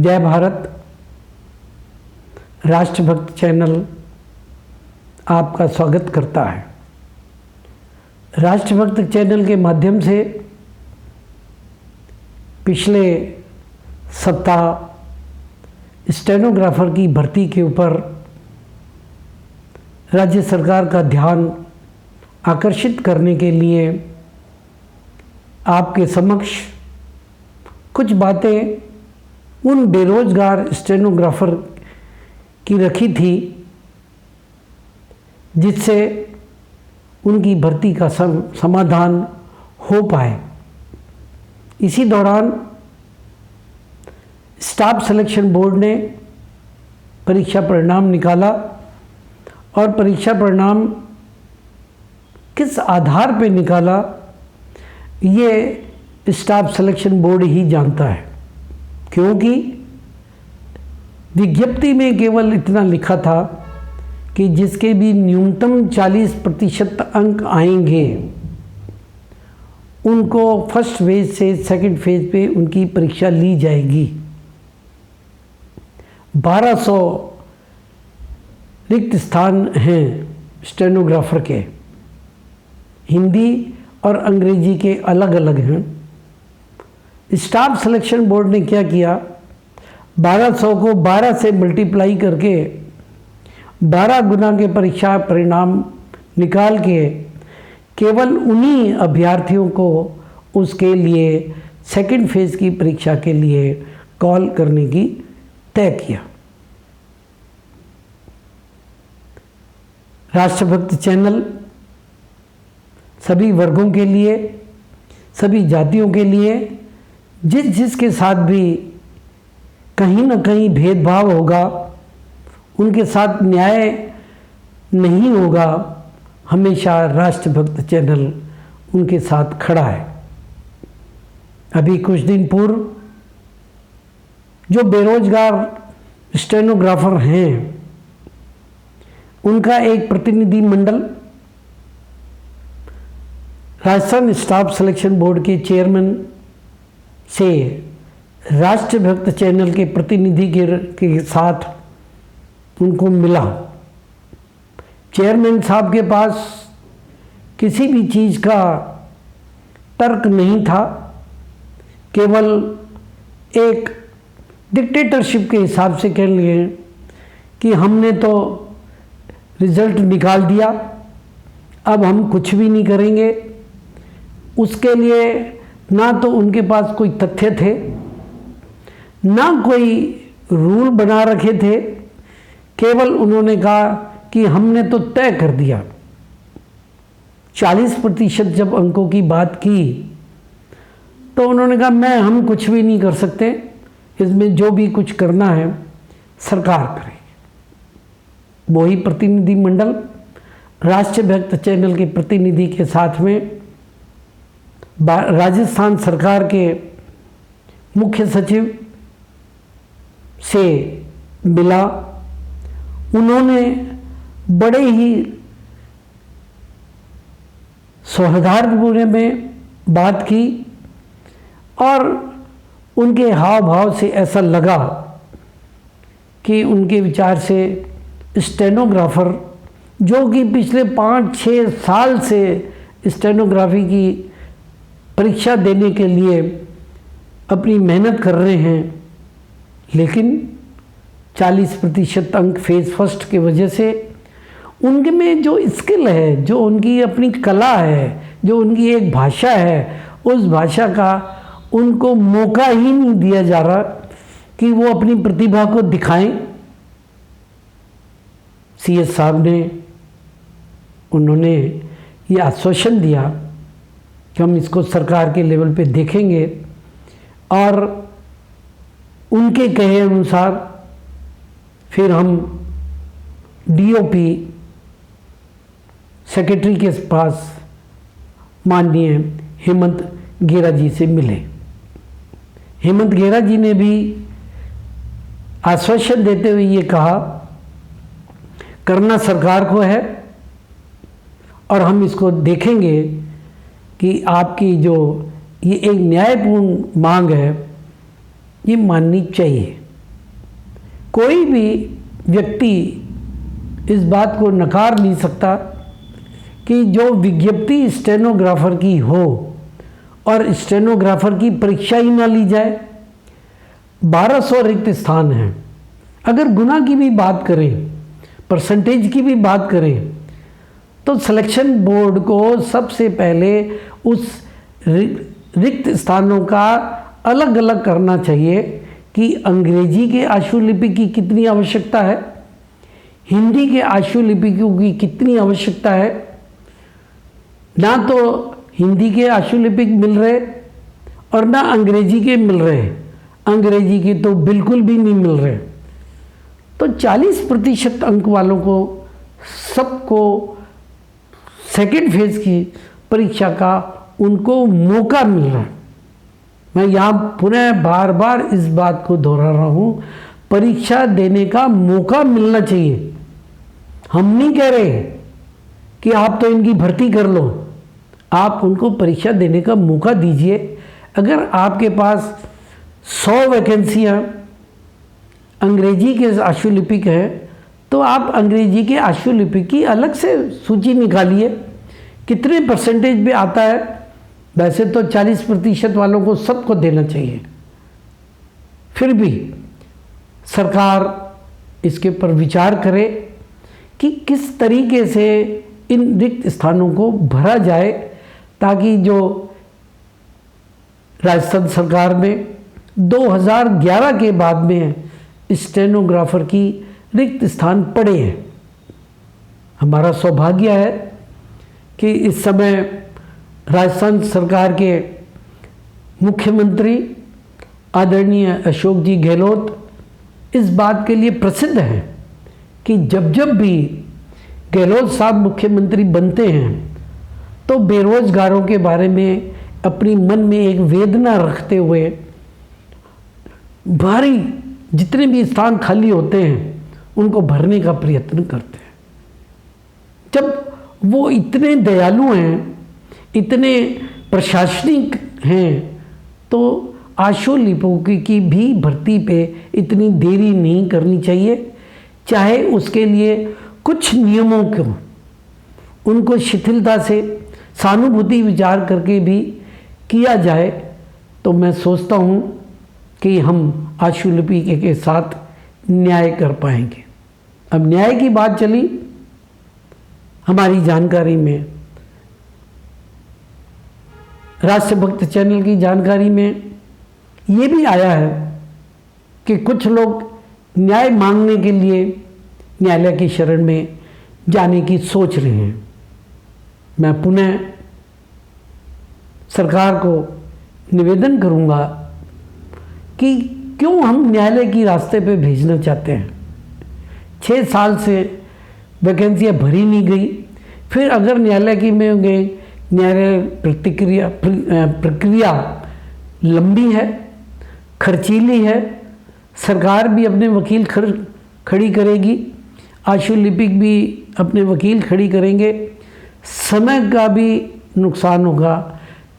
जय भारत। राष्ट्रभक्त चैनल आपका स्वागत करता है। राष्ट्रभक्त चैनल के माध्यम से पिछले सप्ताह स्टेनोग्राफर की भर्ती के ऊपर राज्य सरकार का ध्यान आकर्षित करने के लिए आपके समक्ष कुछ बातें उन बेरोजगार स्टेनोग्राफर की रखी थी, जिससे उनकी भर्ती का समाधान हो पाए। इसी दौरान स्टाफ सिलेक्शन बोर्ड ने परीक्षा परिणाम निकाला और परीक्षा परिणाम किस आधार पर निकाला ये स्टाफ सिलेक्शन बोर्ड ही जानता है, क्योंकि विज्ञप्ति में केवल इतना लिखा था कि जिसके भी न्यूनतम 40% अंक आएंगे उनको फर्स्ट फेज से सेकंड फेज पे उनकी परीक्षा ली जाएगी। 1200 रिक्त स्थान हैं स्टेनोग्राफर के, हिंदी और अंग्रेजी के अलग अलग हैं। स्टाफ सिलेक्शन बोर्ड ने क्या किया, 1200 को 12 से मल्टीप्लाई करके 12 गुना के परीक्षा परिणाम निकाल के केवल उन्हीं अभ्यर्थियों को उसके लिए सेकंड फेज की परीक्षा के लिए कॉल करने की तय किया। राष्ट्रभक्त चैनल सभी वर्गों के लिए, सभी जातियों के लिए, जिसके साथ भी कहीं ना कहीं भेदभाव होगा, उनके साथ न्याय नहीं होगा, हमेशा राष्ट्रभक्त चैनल उनके साथ खड़ा है। अभी कुछ दिन पूर्व जो बेरोजगार स्टेनोग्राफर हैं उनका एक प्रतिनिधि मंडल राजस्थान स्टाफ सिलेक्शन बोर्ड के चेयरमैन से राष्ट्रभक्त चैनल के प्रतिनिधि के साथ उनको मिला। चेयरमैन साहब के पास किसी भी चीज़ का तर्क नहीं था, केवल एक डिक्टेटरशिप के हिसाब से कह लिए कि हमने तो रिज़ल्ट निकाल दिया, अब हम कुछ भी नहीं करेंगे। उसके लिए ना तो उनके पास कोई तथ्य थे, ना कोई रूल बना रखे थे, केवल उन्होंने कहा कि हमने तो तय कर दिया। 40% जब अंकों की बात की तो उन्होंने कहा हम कुछ भी नहीं कर सकते, इसमें जो भी कुछ करना है सरकार करेगी। वही प्रतिनिधि मंडल राष्ट्रभक्त चैनल के प्रतिनिधि के साथ में राजस्थान सरकार के मुख्य सचिव से मिला। उन्होंने बड़े ही सौहार्दपूर्ण में बात की और उनके हाव भाव से ऐसा लगा कि उनके विचार से स्टेनोग्राफर जो कि पिछले 5-6 साल से स्टेनोग्राफी की परीक्षा देने के लिए अपनी मेहनत कर रहे हैं, लेकिन 40% अंक फेज फर्स्ट की वजह से उनके में जो स्किल है, जो उनकी अपनी कला है, जो उनकी एक भाषा है, उस भाषा का उनको मौका ही नहीं दिया जा रहा कि वो अपनी प्रतिभा को दिखाएं। सीएस साहब ने उन्होंने ये आश्वासन दिया कि हम इसको सरकार के लेवल पे देखेंगे और उनके कहे अनुसार फिर हम डीओपी सेक्रेटरी के पास माननीय हेमंत गेरा जी से मिले। हेमंत गेरा जी ने भी आश्वासन देते हुए ये कहा, करना सरकार को है और हम इसको देखेंगे कि आपकी जो ये एक न्यायपूर्ण मांग है ये माननी चाहिए। कोई भी व्यक्ति इस बात को नकार नहीं सकता कि जो विज्ञप्ति स्टेनोग्राफर की हो और स्टेनोग्राफर की परीक्षा ही ना ली जाए। 1200 रिक्त स्थान हैं। अगर गुना की भी बात करें, परसेंटेज की भी बात करें, तो सिलेक्शन बोर्ड को सबसे पहले उस रिक्त स्थानों का अलग अलग करना चाहिए कि अंग्रेजी के आशुलिपि की कितनी आवश्यकता है, हिंदी के आशुलिपिकों की कितनी आवश्यकता है। ना तो हिंदी के आशुलिपिक मिल रहे और ना अंग्रेजी के मिल रहे, अंग्रेजी के तो बिल्कुल भी नहीं मिल रहे। तो 40% अंक वालों को सबको सेकेंड फेज की परीक्षा का उनको मौका मिल रहा है। मैं यहाँ पुनः बार बार इस बात को दोहरा रहा हूँ, परीक्षा देने का मौका मिलना चाहिए। हम नहीं कह रहे कि आप तो इनकी भर्ती कर लो, आप उनको परीक्षा देने का मौका दीजिए। अगर आपके पास 100 वैकेंसियाँ अंग्रेजी के आशुलिपिक हैं तो आप अंग्रेजी के आशुलिपिक की अलग से सूची निकालिए, कितने परसेंटेज पे आता है। वैसे तो 40% वालों को सबको देना चाहिए, फिर भी सरकार इसके ऊपर विचार करे कि किस तरीके से इन रिक्त स्थानों को भरा जाए, ताकि जो राजस्थान सरकार में 2011 के बाद में स्टेनोग्राफर की रिक्त स्थान पड़े हैं। हमारा सौभाग्य है कि इस समय राजस्थान सरकार के मुख्यमंत्री आदरणीय अशोक जी गहलोत इस बात के लिए प्रसिद्ध हैं कि जब जब भी गहलोत साहब मुख्यमंत्री बनते हैं तो बेरोजगारों के बारे में अपनी मन में एक वेदना रखते हुए भारी जितने भी स्थान खाली होते हैं उनको भरने का प्रयत्न करते हैं। जब वो इतने दयालु हैं, इतने प्रशासनिक हैं, तो आशुलिपिकों की भी भर्ती पे इतनी देरी नहीं करनी चाहिए। चाहे उसके लिए कुछ नियमों को उनको शिथिलता से सहानुभूति विचार करके भी किया जाए, तो मैं सोचता हूँ कि हम आशुलिपिक के साथ न्याय कर पाएंगे। अब न्याय की बात चली, हमारी जानकारी में राष्ट्रभक्त चैनल की जानकारी में ये भी आया है कि कुछ लोग न्याय मांगने के लिए न्यायालय की शरण में जाने की सोच रहे हैं। मैं पुनः सरकार को निवेदन करूंगा कि क्यों हम न्यायालय की रास्ते पे भेजना चाहते हैं। 6 साल से वैकेंसियाँ भरी नहीं गई, फिर अगर न्यायालय की में गए, न्यायालय प्रक्रिया लंबी है, खर्चीली है, सरकार भी अपने वकील खड़ी करेगी, आशुलिपिक भी अपने वकील खड़ी करेंगे, समय का भी नुकसान होगा,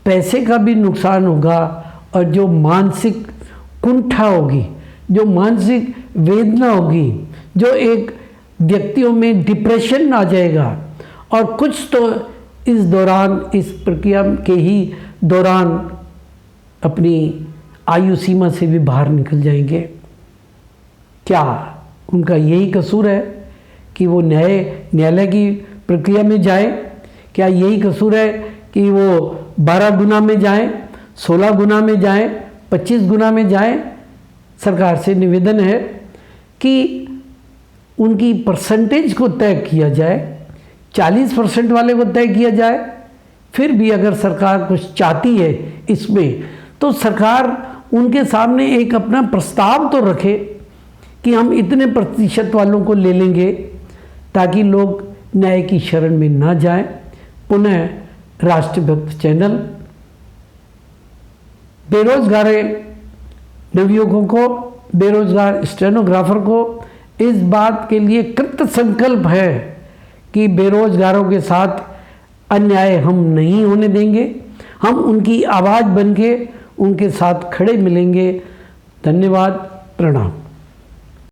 पैसे का भी नुकसान होगा, और जो मानसिक कुंठा होगी, जो मानसिक वेदना होगी, जो एक व्यक्तियों में डिप्रेशन आ जाएगा, और कुछ तो इस दौरान, इस प्रक्रिया के ही दौरान अपनी आयु सीमा से भी बाहर निकल जाएंगे। क्या उनका यही कसूर है कि वो न्यायालय की प्रक्रिया में जाए? क्या यही कसूर है कि वो 12 गुना में जाएं, 16 गुना में जाएं, 25 गुना में जाएं? सरकार से निवेदन है कि उनकी परसेंटेज को तय किया जाए, 40% वाले को तय किया जाए। फिर भी अगर सरकार कुछ चाहती है इसमें, तो सरकार उनके सामने एक अपना प्रस्ताव तो रखे कि हम इतने प्रतिशत वालों को ले लेंगे, ताकि लोग न्याय की शरण में ना जाएं। पुनः राष्ट्रभक्त चैनल बेरोजगार नवयुवकों को, बेरोजगार स्टेनोग्राफर को इस बात के लिए कृत संकल्प है कि बेरोजगारों के साथ अन्याय हम नहीं होने देंगे। हम उनकी आवाज़ बन के उनके साथ खड़े मिलेंगे। धन्यवाद, प्रणाम।